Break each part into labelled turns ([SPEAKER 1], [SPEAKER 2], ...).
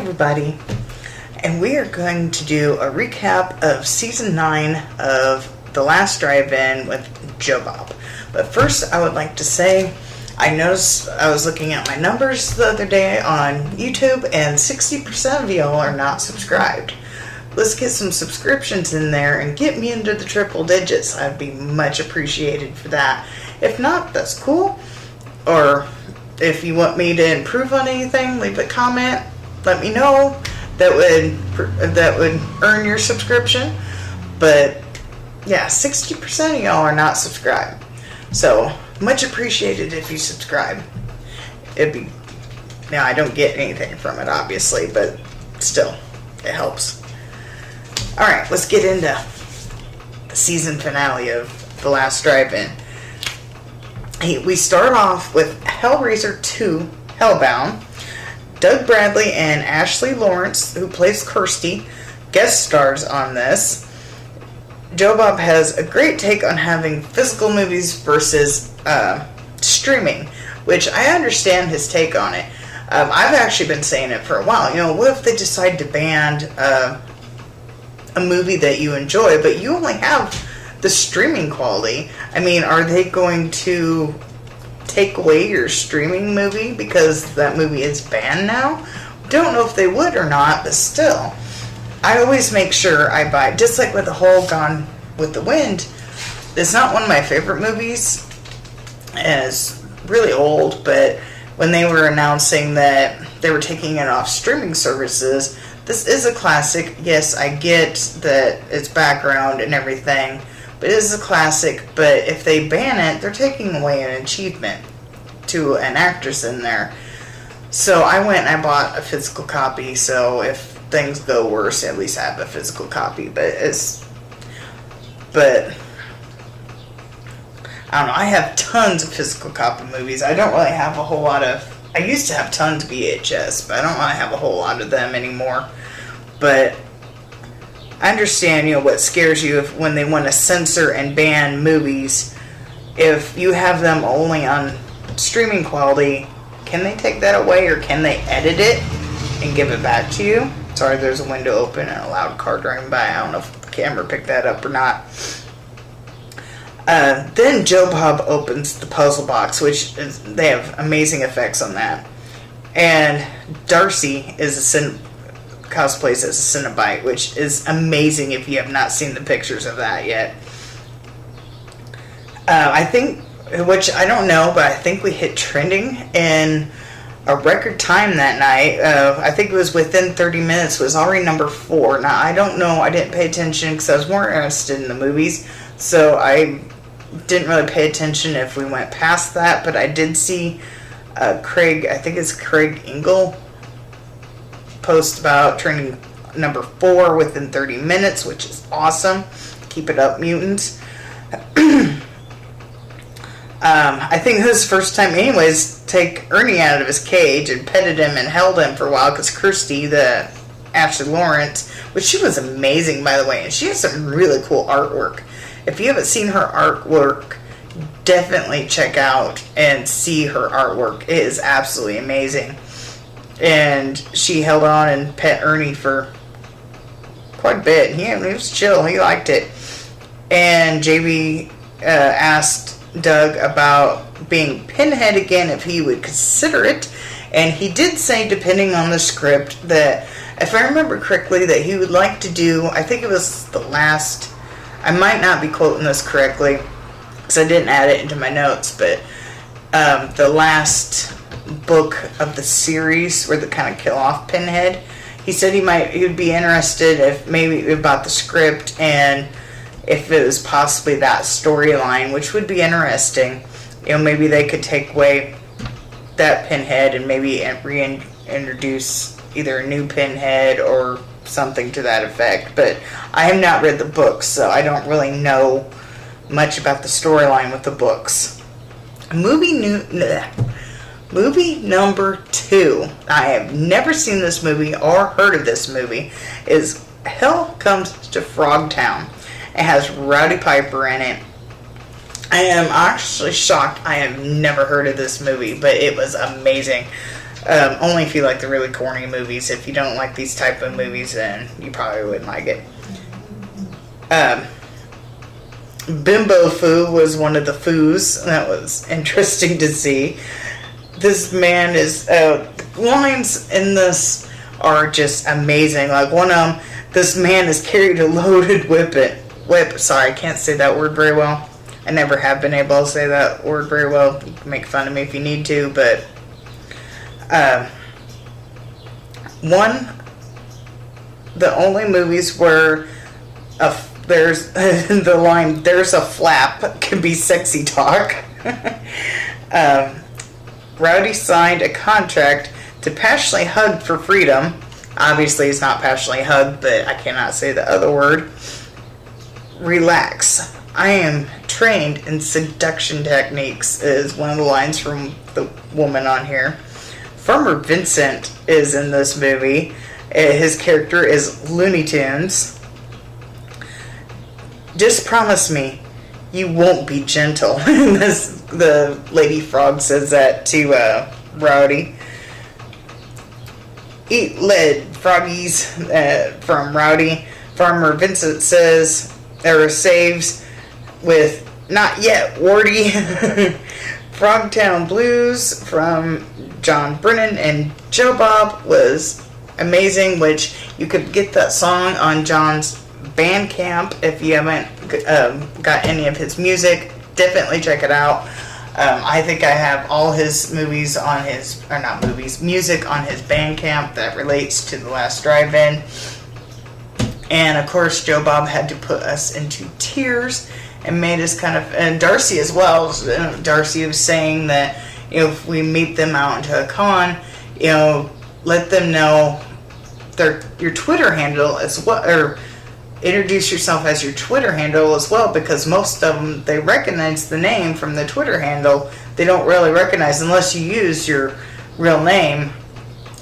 [SPEAKER 1] everybody, and we are going to do a recap of Season 9 of The Last Drive-In with Joe Bob. But first, I would like to say, I noticed I was looking at my numbers the other day on YouTube, and 60% of y'all are not subscribed. Let's get some subscriptions in there and get me into the triple digits. I'd be much appreciated for that. If not, that's cool. Or if you want me to improve on anything, leave a comment. Let me know. That would earn your subscription. But yeah, 60% of y'all are not subscribed. So much appreciated if you subscribe. Now I don't get anything from it, obviously, but still, it helps. All right, let's get into the season finale of The Last Drive-In. We start off with Hellraiser 2, Hellbound. Doug Bradley and Ashley Lawrence, who plays Kirsty, guest stars on this. Joe Bob has a great take on having physical movies versus streaming, which I understand his take on it. I've actually been saying it for a while. You know, what if they decide to ban a movie that you enjoy, but you only have the streaming quality? I mean, are they going to take away your streaming movie because that movie is banned now? Don't know if they would or not, but still, I always make sure I buy, just like with the whole Gone with the Wind. It's not one of my favorite movies, and it's really old, but when they were announcing that they were taking it off streaming services, this is a classic. Yes, I get that it's background and everything, but it is a classic. But if they ban it, they're taking away an achievement to an actress in there. So I went and I bought a physical copy, so if things go worse, at least I have a physical copy. But I don't know, I have tons of physical copy movies. I don't really have a whole lot of, I used to have tons of VHS, but I don't really have a whole lot of them anymore. But I understand, what scares you when they want to censor and ban movies. If you have them only on streaming quality, can they take that away, or can they edit it and give it back to you? Sorry, there's a window open and a loud car driving by. I don't know if the camera picked that up or not. Then Joe Bob opens the puzzle box, they have amazing effects on that. And Darcy cosplays as a Cenobite, which is amazing if you have not seen the pictures of that yet. I think, which I don't know, but I think we hit trending in a record time that night. I think it was within 30 minutes. It was already number 4. Now, I don't know. I didn't pay attention because I was more interested in the movies. So I didn't really pay attention if we went past that. But I did see Craig Engel post about trending number 4 within 30 minutes, which is awesome. Keep it up, mutants. I think this is the first time anyways take Ernie out of his cage and petted him and held him for a while, because Kirsty, the Ashley Lawrence, which she was amazing, by the way, and she has some really cool artwork. If you haven't seen her artwork, definitely check out and see her artwork. It is absolutely amazing. And she held on and pet Ernie for quite a bit. He was chill. He liked it. And JB asked Doug about being Pinhead again, if he would consider it. And he did say, depending on the script, that if I remember correctly, that he would like to do, I think it was the last, I might not be quoting this correctly because I didn't add it into my notes, but the last book of the series where they kind of kill off Pinhead, he said he would be interested if maybe about the script and if it was possibly that storyline, which would be interesting. Maybe they could take away that Pinhead and maybe reintroduce either a new Pinhead or something to that effect. But I have not read the books, so I don't really know much about the storyline with the books. Movie number 2. I have never seen this movie or heard of this movie. Is Hell Comes to Frogtown. It has Rowdy Piper in it. I am actually shocked. I have never heard of this movie, but it was amazing. Only if you like the really corny movies. If you don't like these type of movies, then you probably wouldn't like it. Bimbo Foo was one of the Foos. That was interesting to see. This man is... lines in this are just amazing. Like, one of them, this man has carried a loaded whip. Sorry, I can't say that word very well. I never have been able to say that word very well. You can make fun of me if you need to, but... the only movies where there's the line, "There's a flap," can be sexy talk. Rowdy signed a contract to passionately hug for freedom. Obviously, it's not passionately hug, but I cannot say the other word. Relax. I am trained in seduction techniques is one of the lines from the woman on here. Farmer Vincent is in this movie. His character is Looney Tunes. Just promise me you won't be gentle. The Lady Frog says that to Rowdy. Eat lead, froggies, from Rowdy. Farmer Vincent says, or saves with not yet, Wardy. Frogtown Blues from John Brennan and Joe Bob was amazing, which you could get that song on John's Bandcamp if you haven't got any of his music. Definitely check it out. I think I have all his movies on his, or not movies, music on his Bandcamp that relates to The Last Drive-In. And of course, Joe Bob had to put us into tears and made us kind of, and Darcy as well. Darcy was saying that, you know, if we meet them out into a con, you know, let them know your Twitter handle as well, or introduce yourself as your Twitter handle as well, because most of them, they recognize the name from the Twitter handle. They don't really recognize unless you use your real name.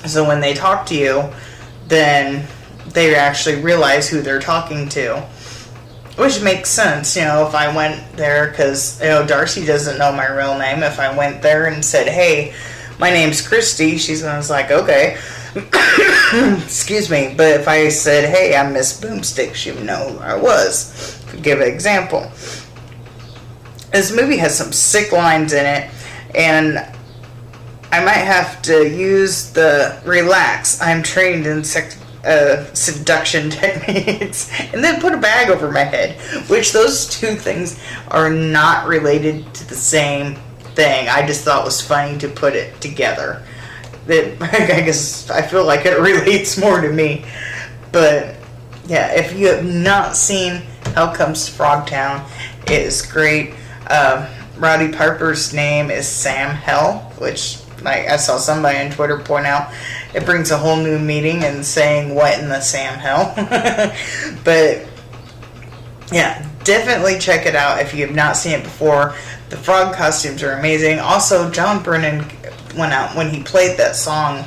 [SPEAKER 1] So when they talk to you, then they actually realize who they're talking to, which makes sense. You know, if I went there, because, you know, Darcy doesn't know my real name. If I went there and said, "Hey, my name's Christy," she's going to be like, "Okay." Excuse me. But if I said, "Hey, I'm Miss Boomstick," she would know who I was. To give an example. This movie has some sick lines in it, and I might have to use the relax. I'm trained in seduction techniques, and then put a bag over my head, which those two things are not related to the same thing. I just thought it was funny to put it together. That, I guess I feel like it relates more to me. But yeah, if you have not seen Hell Comes to Frogtown, it is great. Roddy Piper's name is Sam Hell, which, like, I saw somebody on Twitter point out, it brings a whole new meaning in saying what in the Sam Hell. But yeah, definitely check it out if you have not seen it before. The frog costumes are amazing. Also, John Brennan went out when he played that song,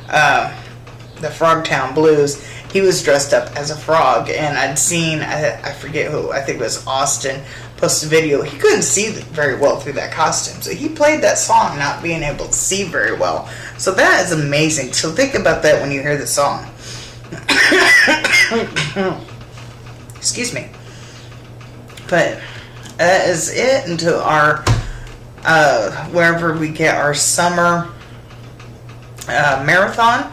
[SPEAKER 1] the Frogtown Blues. He was dressed up as a frog, and I'd seen, I forget who, I think it was Austin, post a video. He couldn't see very well through that costume, so he played that song not being able to see very well. So that is amazing. So think about that when you hear the song. Excuse me. But that is it until our wherever we get our summer marathon.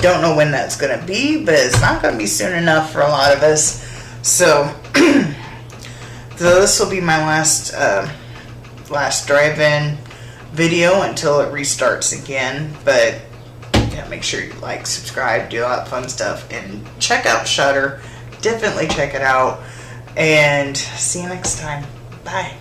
[SPEAKER 1] Don't know when that's going to be, but it's not going to be soon enough for a lot of us. So, so this will be my last drive-in video until it restarts again. But yeah, make sure you like, subscribe, do all that fun stuff, and check out Shudder. Definitely check it out. And see you next time. Bye.